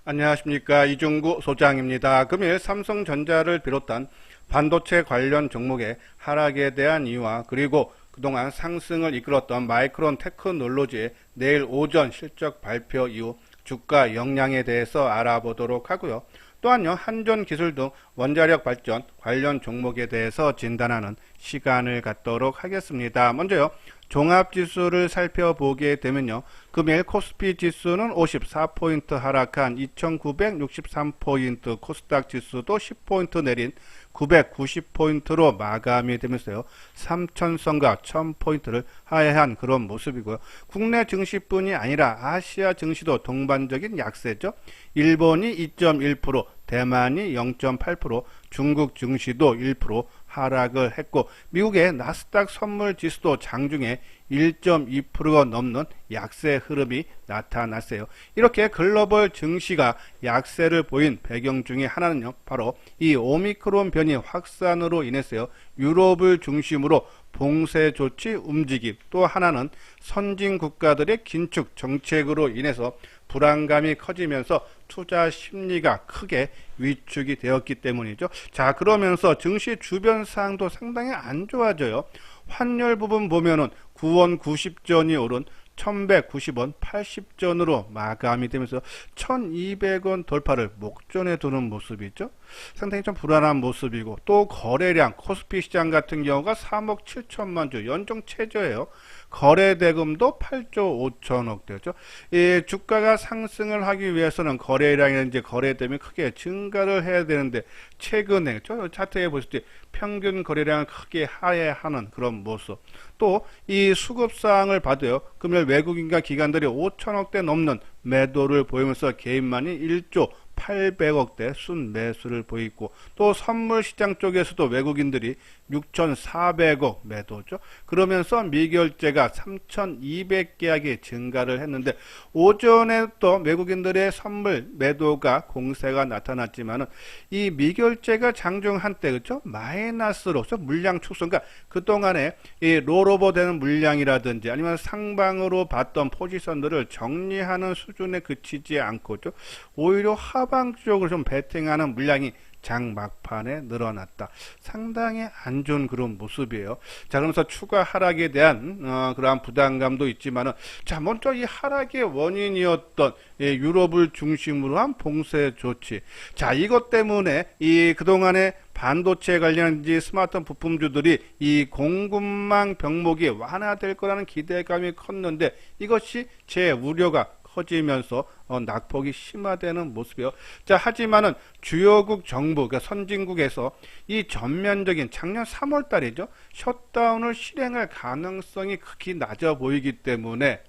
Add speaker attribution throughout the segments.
Speaker 1: 안녕하십니까, 이중구 소장입니다. 금일 삼성전자를 비롯한 반도체 관련 종목의 하락에 대한 이유와 그리고 그동안 상승을 이끌었던 마이크론 테크놀로지의 내일 오전 실적 발표 이후 주가 영향에 대해서 알아보도록 하고요. 또한요, 한전기술 등 원자력 발전 관련 종목에 대해서 진단하는 시간을 갖도록 하겠습니다. 먼저요, 종합지수를 살펴보게 되면요, 금일 코스피 지수는 54포인트 하락한 2963포인트, 코스닥 지수도 10포인트 내린 990포인트로 마감이 되면서요, 3000선과 1000포인트를 하회한 그런 모습이고요. 국내 증시뿐이 아니라 아시아 증시도 동반적인 약세죠. 일본이 2.1%, 대만이 0.8%, 중국 증시도 1% 하락을 했고, 미국의 나스닥 선물 지수도 장중에 1.2%가 넘는 약세 흐름이 나타났어요. 이렇게 글로벌 증시가 약세를 보인 배경 중에 하나는요, 바로 이 오미크론 변이 확산으로 인해서요, 유럽을 중심으로 봉쇄 조치 움직임, 또 하나는 선진 국가들의 긴축 정책으로 인해서 불안감이 커지면서 투자 심리가 크게 위축이 되었기 때문이죠. 자, 그러면서 증시 주변 사항도 상당히 안 좋아져요. 환율 부분 보면은 9원 90전이 오른 1190원 80전으로 마감이 되면서 1200원 돌파를 목전에 두는 모습이죠. 상당히 좀 불안한 모습이고, 또 거래량 코스피 시장 같은 경우가 3억 7천만 주 연중 최저예요. 거래 대금도 8조 5천억 되죠. 이 주가가 상승을 하기 위해서는 거래량이나 이제 거래 대금이 크게 증가를 해야 되는데, 최근에 저 차트에 보실 때 평균 거래량을 크게 하회하는 그런 모습. 또 이 수급사항을 봐도요, 금일 외국인과 기관들이 5천억대 넘는 매도를 보이면서 개인만이 1조 800억대 순매수를 보이고, 또 선물 시장 쪽에서도 외국인들이 6,400억 매도죠. 그러면서 미결제가 3,200계약이 증가를 했는데, 오전에 또 외국인들의 선물 매도가 공세가 나타났지만은 이 미결제가 장중 한때 그죠, 마이너스로 물량 축소, 그러니까 그동안에 이 롤오버 되는 물량이라든지 아니면 상방으로 봤던 포지션들을 정리하는 수준에 그치지 않고죠, 오히려 하방 쪽으로 좀 베팅하는 물량이 장 막판에 늘어났다. 상당히 안 좋은 그런 모습이에요. 자, 그러면서 추가 하락에 대한 그러한 부담감도 있지만은, 자, 먼저 이 하락의 원인이었던 유럽을 중심으로 한 봉쇄 조치. 자, 이것 때문에 이 그동안에 반도체 관련 스마트폰 부품주들이 이 공급망 병목이 완화될 거라는 기대감이 컸는데, 이것이 제 우려가 커지면서 낙폭이 심화되는 모습이요. 자, 하지만은 주요국 정부, 그러니까 선진국에서 이 전면적인 작년 3월 달이죠, 셧다운을 실행할 가능성이 극히 낮아 보이기 때문에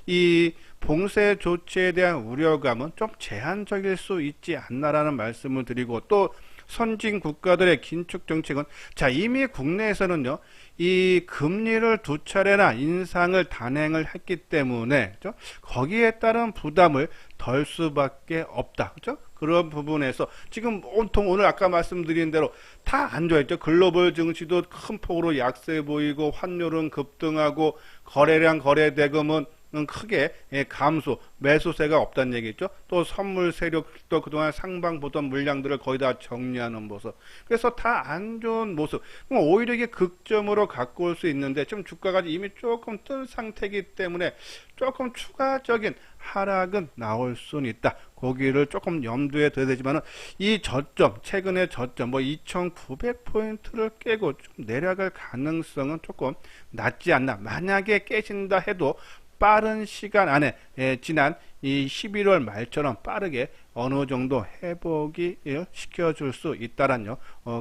Speaker 1: 이 봉쇄 조치에 대한 우려감은 좀 제한적일 수 있지 않나라는 말씀을 드리고, 또 선진 국가들의 긴축 정책은, 자, 이미 국내에서는요, 이 금리를 두 차례나 인상을 단행을 했기 때문에 그죠? 거기에 따른 부담을 덜 수밖에 없다. 그죠? 그런 부분에서 지금 온통 오늘 아까 말씀드린 대로 다 안 좋아했죠. 글로벌 증시도 큰 폭으로 약세 보이고, 환율은 급등하고, 거래량 거래 대금은 크게 감소, 매수세가 없다는 얘기죠. 또 선물 세력도 그동안 상방 보던 물량들을 거의 다 정리하는 모습. 그래서 다 안 좋은 모습. 오히려 이게 극점으로 갖고 올 수 있는데, 지금 주가가 이미 조금 뜬 상태이기 때문에 조금 추가적인 하락은 나올 수는 있다. 거기를 조금 염두에 둬야 되지만은, 이 저점, 최근의 저점 2900포인트를 깨고 좀 내려갈 가능성은 조금 낮지 않나. 만약에 깨진다 해도 빠른 시간 안에 지난 이 11월 말처럼 빠르게 어느 정도 회복이 시켜줄 수 있다라는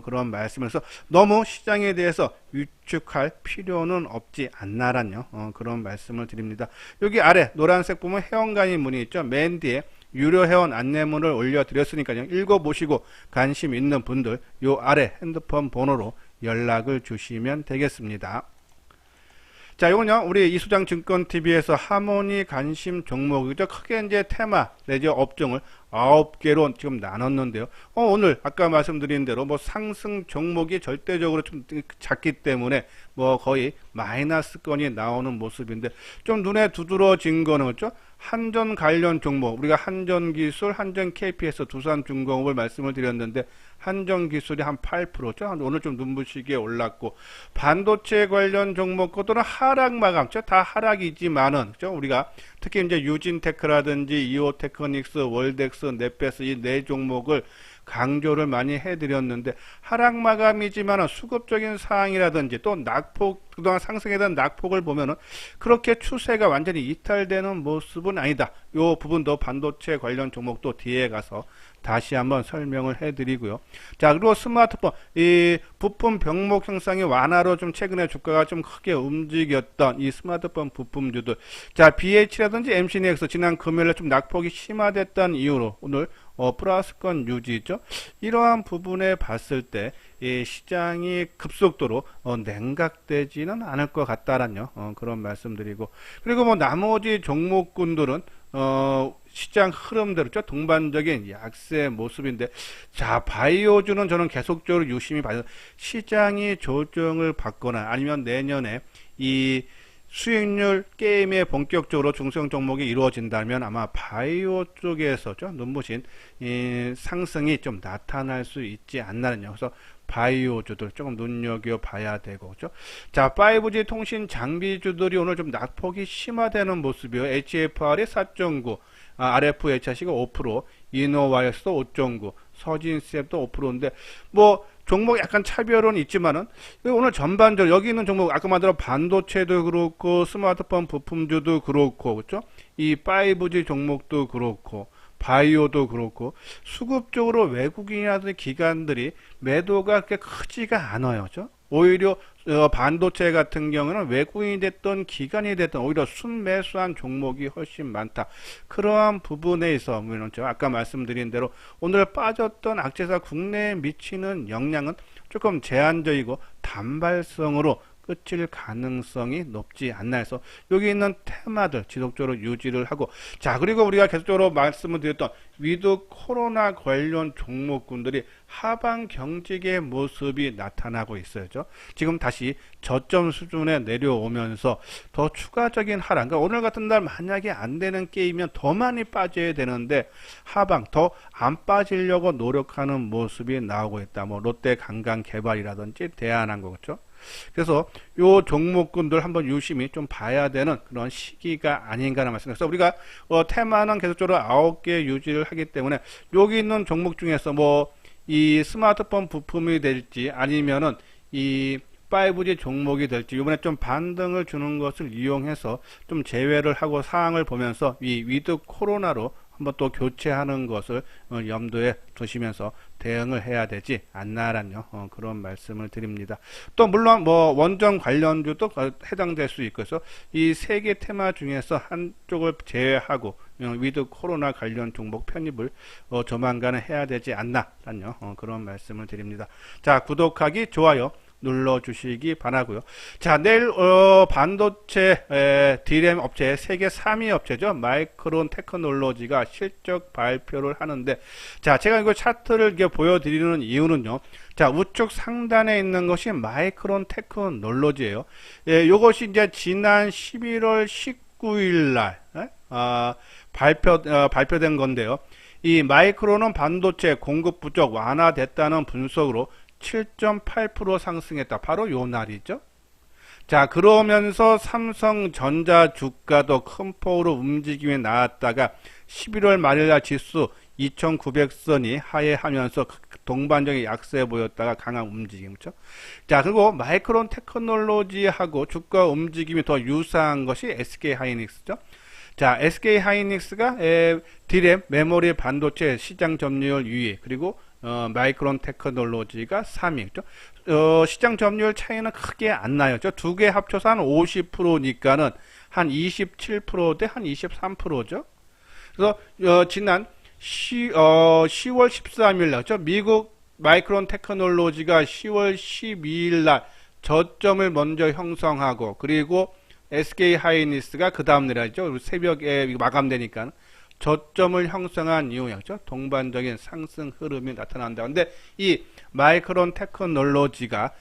Speaker 1: 그런 말씀에서 너무 시장에 대해서 위축할 필요는 없지 않나라는 그런 말씀을 드립니다. 여기 아래 노란색 보면 회원 가입 문의 있죠. 맨 뒤에 유료 회원 안내문을 올려드렸으니까요, 읽어보시고 관심 있는 분들 요 아래 핸드폰 번호로 연락을 주시면 되겠습니다. 자, 이건요, 우리 이수장 증권TV에서 하모니 관심 종목이죠. 크게 이제 테마 내지 업종을 9개로 지금 나눴는데요. 오늘 아까 말씀드린 대로 뭐 상승 종목이 절대적으로 좀 작기 때문에 뭐 거의 마이너스권이 나오는 모습인데 좀 눈에 두드러진 거는 그렇죠? 한전 관련 종목, 우리가 한전기술, 한전 KPS, 두산중공업을 말씀을 드렸는데 한전기술이 한 8%죠. 오늘 좀 눈부시게 올랐고, 반도체 관련 종목 것들은 하락 마감죠. 다 하락이지만은 그렇죠? 우리가 특히 이제 유진테크라든지 이오테크닉스, 월덱스, 넷베스 이 네 종목을 강조를 많이 해드렸는데 하락 마감이지만 수급적인 사항이라든지 또 낙폭 그동안 상승에 대한 낙폭을 보면은 그렇게 추세가 완전히 이탈되는 모습은 아니다. 이 부분도 반도체 관련 종목도 뒤에 가서 다시 한번 설명을 해드리고요. 자, 그리고 스마트폰 이 부품 병목 형상이 완화로 좀 최근에 주가가 좀 크게 움직였던 이 스마트폰 부품주들, 자 BH라든지 MCNX 지난 금요일에 좀 낙폭이 심화됐던 이유로 오늘 플러스권 유지죠. 이러한 부분에 봤을 때 이 시장이 급속도로 냉각되지는 않을 것 같다라는 그런 말씀드리고, 그리고 뭐 나머지 종목군들은 시장 흐름대로 동반적인 약세 모습인데, 자 바이오주는 저는 계속적으로 유심히 봐서 시장이 조정을 받거나 아니면 내년에 이 수익률 게임에 본격적으로 중소형 종목이 이루어진다면 아마 바이오 쪽에서 눈부신 상승이 좀 나타날 수 있지 않나는요. 그래서 바이오주들 조금 눈여겨봐야 되고, 그죠? 자, 5G 통신 장비주들이 오늘 좀 낙폭이 심화되는 모습이요. HFR이 4.9, RFHC가 5%, 이노와이어스도 5.9, 서진셉도 5%인데 뭐 종목 약간 차별은 있지만은 오늘 전반적으로 여기 있는 종목 아까 말대로 반도체도 그렇고 스마트폰 부품주도 그렇고 그렇죠? 이 5G 종목도 그렇고 바이오도 그렇고 수급적으로 외국인이라든지 기관들이 매도가 그렇게 크지가 않아요. 그렇죠? 오히려 반도체 같은 경우는 외국인이 됐던 기관이 됐던 오히려 순매수한 종목이 훨씬 많다. 그러한 부분에 있어 제가 아까 말씀드린 대로 오늘 빠졌던 악재가 국내에 미치는 영향은 조금 제한적이고 단발성으로 끝일 가능성이 높지 않나 해서 여기 있는 테마들 지속적으로 유지를 하고, 자 그리고 우리가 계속적으로 말씀을 드렸던 위드 코로나 관련 종목군들이 하방 경직의 모습이 나타나고 있어요. 지금 다시 저점 수준에 내려오면서 더 추가적인 하락, 그러니까 오늘 같은 날 만약에 안 되는 게임이면 더 많이 빠져야 되는데 하방 더 안 빠지려고 노력하는 모습이 나오고 있다. 뭐 롯데 관광개발이라든지 대한항공 그렇죠? 그래서 요 종목군들 한번 유심히 좀 봐야 되는 그런 시기가 아닌가라는 말씀드려서 우리가 테마는 계속적으로 9개 유지를 하기 때문에 여기 있는 종목 중에서 뭐 이 스마트폰 부품이 될지 아니면은 이 5G 종목이 될지 이번에 좀 반등을 주는 것을 이용해서 좀 제외를 하고 상황을 보면서 이 위드 코로나로 한번 또 교체하는 것을 염두에 두시면서 대응을 해야 되지 않나라는 그런 말씀을 드립니다. 또 물론 뭐 원전 관련주도 해당될 수 있고 해서 이 세 개 테마 중에서 한쪽을 제외하고 위드 코로나 관련 종목 편입을 조만간에 해야 되지 않나라는 그런 말씀을 드립니다. 자, 구독하기, 좋아요 눌러주시기 바라고요. 자, 내일 반도체 D램 업체 세계 3위 업체죠. 마이크론 테크놀로지가 실적 발표를 하는데, 자 제가 이거 차트를 이렇게 보여드리는 이유는요. 자, 우측 상단에 있는 것이 마이크론 테크놀로지예요. 요것이 이제 지난 11월 19일 날 발표된 건데요. 이 마이크론은 반도체 공급 부족 완화됐다는 분석으로 7.8% 상승했다. 바로 요 날이죠. 자, 그러면서 삼성전자 주가도 큰 폭으로 움직임이 나왔다가 11월 말일날 지수 2900선이 하회하면서 동반적인 약세 보였다가 강한 움직임이죠. 자, 그리고 마이크론 테크놀로지하고 주가 움직임이 더 유사한 것이 SK 하이닉스죠. 자, SK 하이닉스가 D램 메모리 반도체 시장 점유율 2위, 그리고 마이크론 테크놀로지가 3위죠. 시장 점유율 차이는 크게 안 나요. 두 개 합쳐서 한 50%니까는 한 27% 대 한 23%죠. 그래서 지난 10월 13일 날 미국 마이크론 테크놀로지가 10월 12일 날 저점을 먼저 형성하고, 그리고 SK 하이닉스가 그 다음 날이죠. 새벽에 마감되니까 저점을 형성한 이후에 그죠? 동반적인 상승 흐름이 나타난다. 근데 이 마이크론 테크놀로지가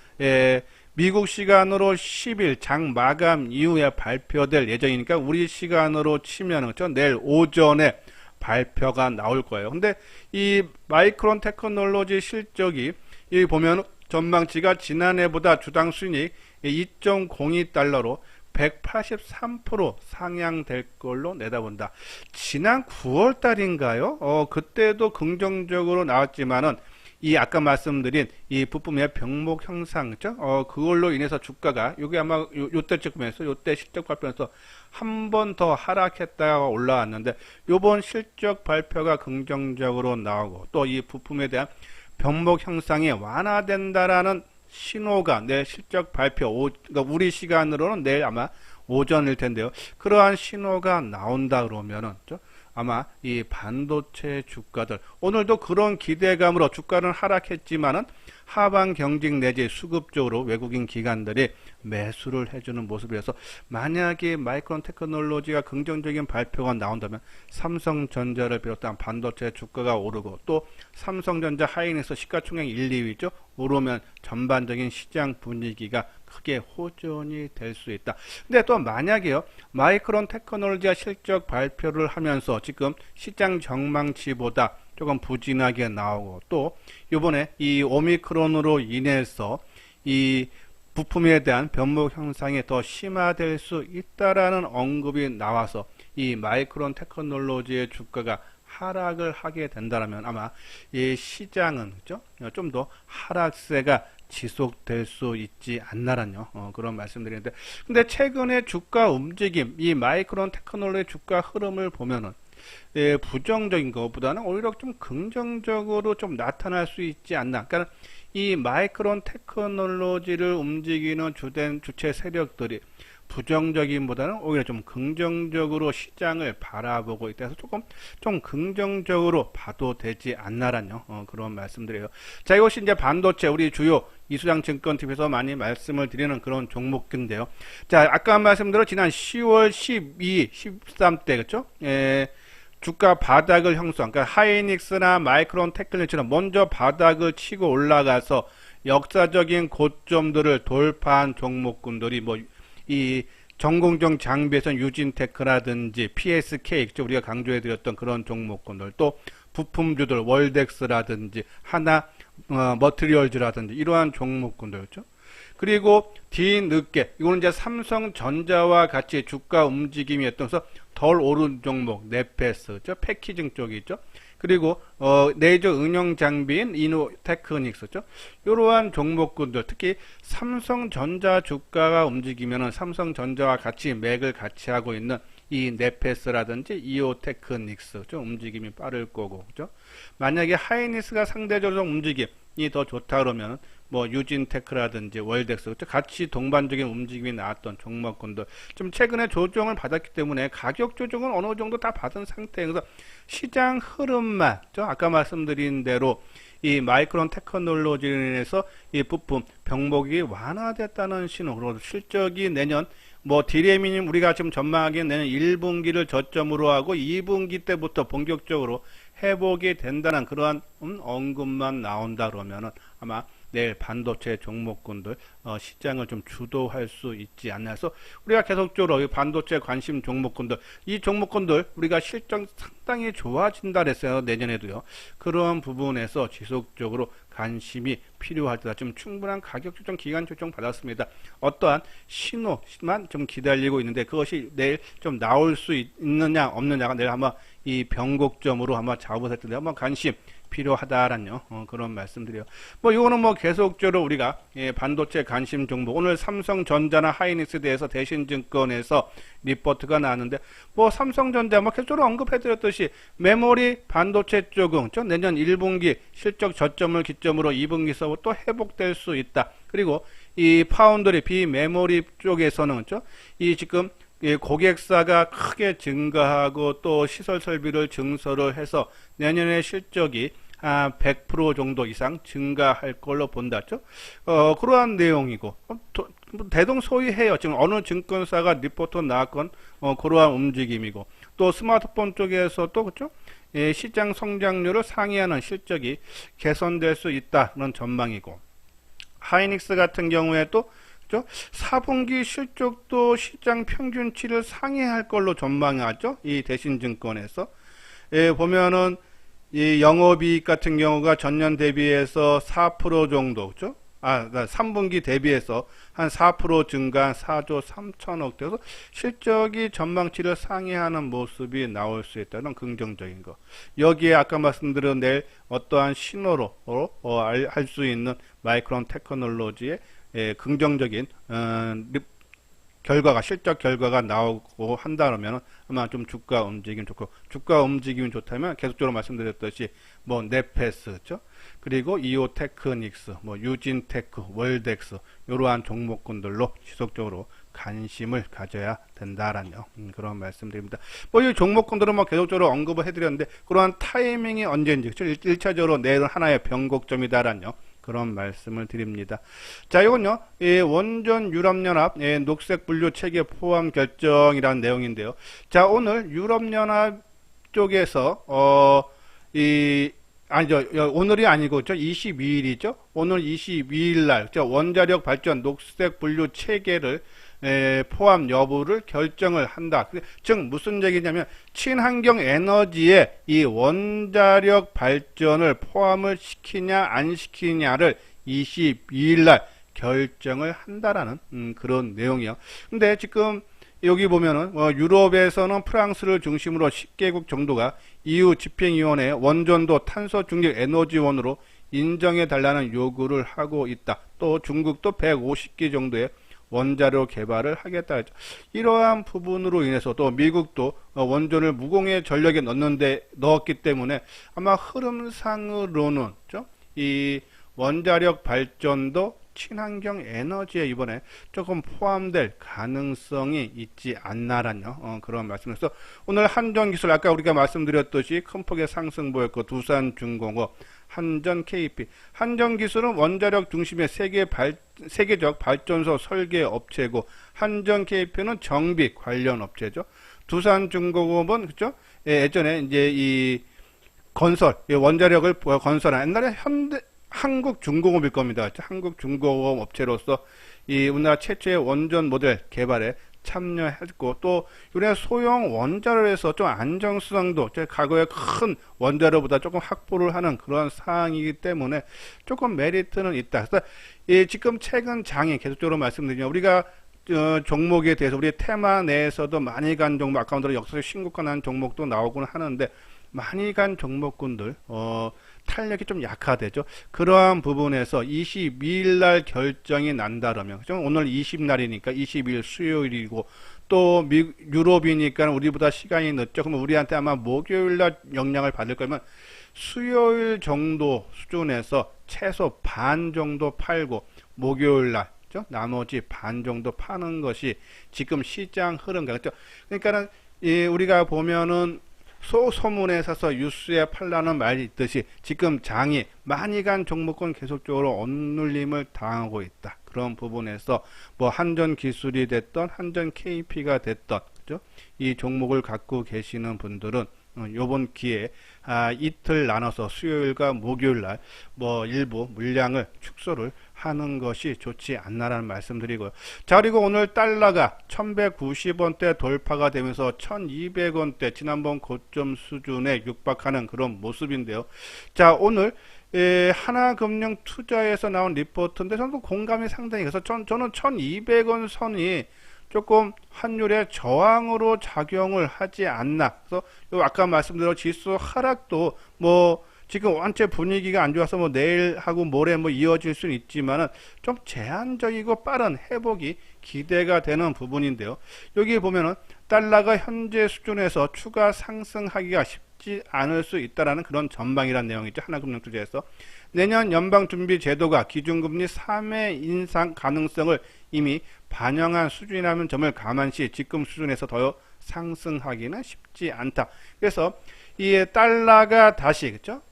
Speaker 1: 미국 시간으로 10일 장 마감 이후에 발표될 예정이니까 우리 시간으로 치면 그렇죠? 내일 오전에 발표가 나올 거예요. 근데 이 마이크론 테크놀로지 실적이 여기 보면 전망치가 지난해보다 주당 순이익 2.02달러로 183% 상향될 걸로 내다본다. 지난 9월 달인가요? 그때도 긍정적으로 나왔지만은 이 아까 말씀드린 이 부품의 병목 형상죠. 그걸로 인해서 주가가 요게 아마 요때쯤에서 요때 실적 발표에서 한 번 더 하락했다가 올라왔는데 요번 실적 발표가 긍정적으로 나오고 또 이 부품에 대한 병목 형상이 완화된다라는 신호가 내 실적 발표 그러니까 우리 시간으로는 내일 아마 오전일 텐데요. 그러한 신호가 나온다 그러면은 아마 이 반도체 주가들 오늘도 그런 기대감으로 주가는 하락했지만은 하방 경직 내지 수급 쪽으로 외국인 기관들이 매수를 해주는 모습이라서 만약에 마이크론 테크놀로지가 긍정적인 발표가 나온다면 삼성전자를 비롯한 반도체 주가가 오르고 또 삼성전자 하이닉스 시가총액 1, 2위죠. 오르면 전반적인 시장 분위기가 크게 호전이 될 수 있다. 근데 또 만약에요 마이크론 테크놀로지가 실적 발표를 하면서 지금 시장 전망치보다 조금 부진하게 나오고 또 이번에 이 오미크론으로 인해서 이 부품에 대한 변목 현상이 더 심화될 수 있다라는 언급이 나와서 이 마이크론 테크놀로지의 주가가 하락을 하게 된다면 아마 이 시장은 좀 더 하락세가 지속될 수 있지 않나라는 그런 말씀드리는데 근데 최근에 주가 움직임 이 마이크론 테크놀로지 주가 흐름을 보면은 부정적인 것보다는 오히려 좀 긍정적으로 좀 나타날 수 있지 않나. 그러니까 이 마이크론 테크놀로지를 움직이는 주체 세력들이 부정적인보다는 오히려 좀 긍정적으로 시장을 바라보고 있다 해서 조금 좀 긍정적으로 봐도 되지 않나라는 그런 말씀드려요. 자, 이것이 이제 반도체 우리 주요 이수장 증권TV에서 많이 말씀을 드리는 그런 종목인데요. 자, 아까 말씀대로 지난 10월 12, 13때 그렇죠? 주가 바닥을 형성, 그러니까 하이닉스나 마이크론 테크놀로지처럼 먼저 바닥을 치고 올라가서 역사적인 고점들을 돌파한 종목군들이 이 전공정 장비에서는 유진테크라든지 PSK 우리가 강조해드렸던 그런 종목군들 또 부품주들 월덱스라든지 하나 머티리얼즈라든지 이러한 종목군들 그렇죠? 그리고 뒤늦게 이거는 이제 삼성전자와 같이 주가 움직임이 어떠면서 덜 오른 종목 네페스 패키징 쪽이 있죠. 그리고 레이저 응용 장비인 이노테크닉스죠. 이러한 종목군들 특히 삼성전자 주가가 움직이면은 삼성전자와 같이 맥을 같이 하고 있는 이 네페스라든지 이오테크닉스 움직임이 빠를 거고 그죠? 만약에 하이닉스가 상대적으로 움직임이 더 좋다 그러면 유진테크라든지 월덱스 같이 동반적인 움직임이 나왔던 종목군들 좀 최근에 조정을 받았기 때문에 가격 조정은 어느 정도 다 받은 상태에서 시장 흐름만 아까 말씀드린 대로 이 마이크론 테크놀로지로 인해서 이 부품 병목이 완화됐다는 신호 그리고 실적이 내년 디레미님 우리가 지금 전망하기엔 내년 1분기를 저점으로 하고 2분기 때부터 본격적으로 회복이 된다는 그러한 언급만 나온다 그러면은 아마 내일 반도체 종목군들 시장을 좀 주도할 수 있지 않나 해서 우리가 계속적으로 이 반도체 관심 종목군들 이 종목군들 우리가 실적 상당히 좋아진다 그랬어요. 내년에도요. 그런 부분에서 지속적으로 관심이 필요할 때다. 좀 충분한 가격 조정, 기간 조정 받았습니다. 어떠한 신호만 좀 기다리고 있는데 그것이 내일 좀 나올 수 있느냐 없느냐가 내일 한번 이 변곡점으로 한번 잡으실 텐데 한번 관심 필요하다라는 그런 말씀드려요. 이거는 계속적으로 우리가 반도체 관심 종목 오늘 삼성전자나 하이닉스에 대해서 대신증권에서 리포트가 나왔는데 삼성전자 계속적으로 언급해드렸듯이 메모리 반도체 쪽은 내년 1분기 실적 저점을 기점으로 2분기서 또 회복될 수 있다. 그리고 이 파운드리 비메모리 쪽에서는 이 지금 고객사가 크게 증가하고 또 시설 설비를 증설을 해서 내년에 실적이 100% 정도 이상 증가할 걸로 본다죠. 그러한 내용이고 대동소이해요. 지금 어느 증권사가 리포트 나왔건 그러한 움직임이고 또 스마트폰 쪽에서도 그죠? 예, 시장 성장률을 상회하는 실적이 개선될 수 있다는 전망이고, 하이닉스 같은 경우에도 그죠? 4분기 실적도 시장 평균치를 상회할 걸로 전망하죠. 이 대신증권에서. 예, 보면은 이 영업이익 같은 경우가 전년 대비해서 4% 정도, 그죠? 3분기 대비해서 한 4% 증가한 4조 3천억 돼서 실적이 전망치를 상회하는 모습이 나올 수 있다는 긍정적인 거. 여기에 아까 말씀드린 내일 어떠한 신호로 할 수 있는 마이크론 테크놀로지의 긍정적인 결과가, 실적 결과가 나오고 한다면 아마 좀 주가 움직임 좋고, 주가 움직임이 좋다면 계속적으로 말씀드렸듯이 뭐 네페스, 그죠? 그리고 이오테크닉스, 뭐 유진테크, 월덱스 이러한 종목군들로 지속적으로 관심을 가져야 된다라는 그런 말씀드립니다. 뭐 이 종목군들은 뭐 계속적으로 언급을 해드렸는데 그러한 타이밍이 언제인지, 그렇죠? 1차적으로 내일은 하나의 변곡점이다라는 그런 말씀을 드립니다. 자, 이건요, 원전 유럽연합 녹색 분류 체계 포함 결정이라는 내용인데요. 자, 오늘 유럽연합 쪽에서 오늘이 아니고 22일이죠. 오늘 22일 날 원자력 발전 녹색 분류 체계를 포함 여부를 결정을 한다. 즉 무슨 얘기냐면 친환경 에너지에 이 원자력 발전을 포함을 시키냐 안 시키냐를 22일 날 결정을 한다라는 그런 내용이요. 근데 지금 여기 보면은 유럽에서는 프랑스를 중심으로 10개국 정도가 EU 집행위원회 원전도 탄소 중립 에너지원으로 인정해 달라는 요구를 하고 있다. 또 중국도 150개 정도의 원자력 개발을 하겠다. 이러한 부분으로 인해서 또 미국도 원전을 무공해 전력에 넣었기 때문에 아마 흐름상으로는 이 원자력 발전도 친환경 에너지에 이번에 조금 포함될 가능성이 있지 않나라는 그런 말씀에서 오늘 한전기술 아까 우리가 말씀드렸듯이 큰 폭의 상승 보였고 두산중공업, 한전 KP, 한전기술은 원자력 중심의 세계적 발전소 설계 업체고 한전 KP는 정비 관련 업체죠. 두산중공업은 그죠? 예전에 이제 이 건설 원자력을 건설한 옛날에 한국중공업일 겁니다. 한국중공업 업체로서 이 우리나라 최초의 원전 모델 개발에 참여했고 또 요새 소형 원자로를 해서 좀 안정성도 과거에 큰 원자로보다 조금 확보를 하는 그런 사항이기 때문에 조금 메리트는 있다. 그래서 지금 최근 장에 계속적으로 말씀드리면 우리가 종목에 대해서 우리 테마 내에서도 많이 간 종목, 아까 들어 역사적 신고가 난 종목도 나오곤 하는데 많이 간 종목군들 탄력이 좀 약하대죠. 그러한 부분에서 22일 날 결정이 난다라면, 그죠? 오늘 20날이니까 22일 수요일이고, 또 유럽이니까 우리보다 시간이 늦죠. 그러면 우리한테 아마 목요일 날 영향을 받을 거면 수요일 정도 수준에서 최소 반 정도 팔고, 목요일 날, 그죠? 나머지 반 정도 파는 것이 지금 시장 흐름, 그렇죠? 그러니까는, 우리가 보면은 소문에 사서 뉴스에 팔라는 말이 있듯이 지금 장이 많이 간 종목은 계속적으로 억눌림을 당하고 있다. 그런 부분에서 뭐 한전기술이 됐던 한전 KP가 됐던 그죠? 이 종목을 갖고 계시는 분들은 요번 기회에 이틀 나눠서 수요일과 목요일날 뭐 일부 물량을 축소를 하는 것이 좋지 않나라는 말씀드리고요. 자, 그리고 오늘 달러가 1190원대 돌파가 되면서 1200원대 지난번 고점 수준에 육박하는 그런 모습인데요. 자, 오늘 하나금융투자에서 나온 리포트인데 저는 공감이 상당히 그래서 저는 1200원 선이 조금 환율의 저항으로 작용을 하지 않나. 그래서 아까 말씀드린 지수 하락도 뭐 지금 원체 분위기가 안 좋아서 뭐 내일하고 모레 뭐 이어질 수는 있지만은 좀 제한적이고 빠른 회복이 기대가 되는 부분인데요. 여기 보면은 달러가 현재 수준에서 추가 상승하기가 쉽지 않을 수 있다라는 그런 전망이라는 내용이죠. 하나금융투자에서 내년 연방준비제도가 기준금리 3회 인상 가능성을 이미 반영한 수준이라는 점을 감안시 지금 수준에서 더 상승하기는 쉽지 않다. 그래서 이 달러가 다시 그죠?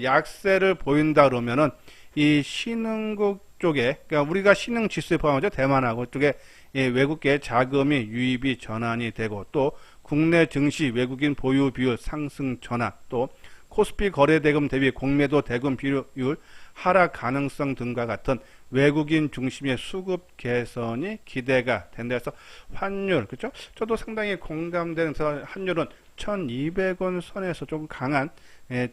Speaker 1: 약세를 보인다 그러면은 이 신흥국 쪽에 그러니까 우리가 신흥 지수에 포함하죠. 대만하고 쪽에 외국계 자금이 유입이 전환이 되고 또 국내 증시 외국인 보유 비율 상승 전환 또 코스피 거래대금 대비 공매도 대금 비율 하락 가능성 등과 같은 외국인 중심의 수급 개선이 기대가 된다 해서 환율 그렇죠? 저도 상당히 공감되는 환율은 1200원 선에서 좀 강한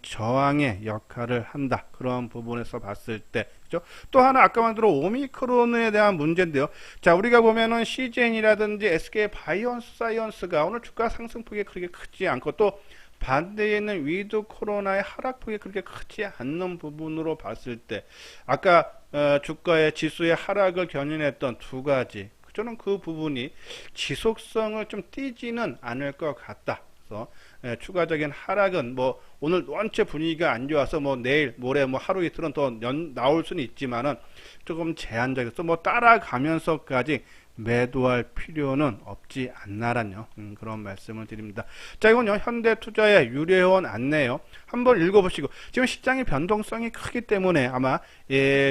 Speaker 1: 저항의 역할을 한다. 그런 부분에서 봤을 때 그죠? 또 하나 아까 만들어 오미크론에 대한 문제인데요. 자, 우리가 보면은 CGN이라든지 SK 바이오사이언스가 오늘 주가 상승폭이 그렇게 크지 않고 또 반대에 있는 위드 코로나의 하락폭이 그렇게 크지 않는 부분으로 봤을 때 아까 주가의 지수의 하락을 견인했던 두 가지 저는 그 부분이 지속성을 좀 띄지는 않을 것 같다. 그래서 추가적인 하락은 뭐 오늘 원체 분위기가 안 좋아서 뭐 내일 모레 뭐 하루 이틀은 더 나올 수는 있지만은 조금 제한적이어서 뭐 따라가면서까지 매도할 필요는 없지 않나라뇨. 그런 말씀을 드립니다. 자, 이건요 현대투자의 유료회원 안내요. 한번 읽어보시고 지금 시장의 변동성이 크기 때문에 아마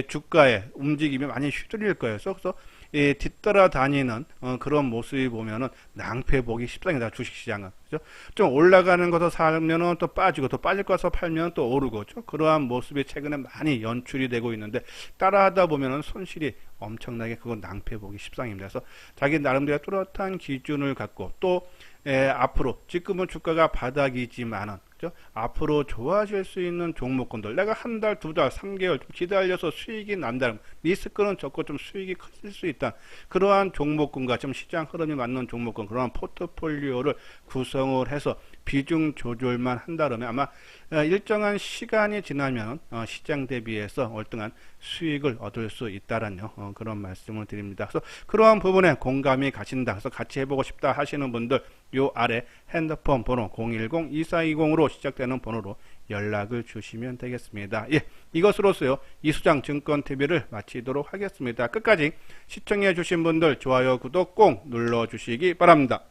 Speaker 1: 주가의 움직임이 많이 휘둘릴 거예요. 그래서 뒤따라다니는 그런 모습이 보면은 낭패 보기 십상이다. 주식시장은 그죠? 좀 올라가는 것을 사면은 또 빠지고 또 빠질 것을 팔면 또 오르고 그죠? 그러한 모습이 최근에 많이 연출이 되고 있는데 따라하다 보면은 손실이 엄청나게 그건 낭패 보기 십상입니다. 그래서 자기 나름대로 뚜렷한 기준을 갖고 또 앞으로 지금은 주가가 바닥이지만은 그죠? 앞으로 좋아질 수 있는 종목군들 내가 한 달, 두 달, 3개월 좀 기다려서 수익이 난다는 리스크는 적고 좀 수익이 커질 수 있다. 그러한 종목군과 좀 시장 흐름이 맞는 종목군 그러한 포트폴리오를 구성을 해서 비중 조절만 한다면 아마 일정한 시간이 지나면 시장 대비해서 월등한 수익을 얻을 수 있다라는 그런 말씀을 드립니다. 그래서 그러한 부분에 공감이 가신다. 그래서 같이 해보고 싶다 하시는 분들 요 아래 핸드폰 번호 010-2420으로 시작되는 번호로 연락을 주시면 되겠습니다. 예, 이것으로서요 이수장 증권TV를 마치도록 하겠습니다. 끝까지 시청해 주신 분들 좋아요 구독 꼭 눌러 주시기 바랍니다.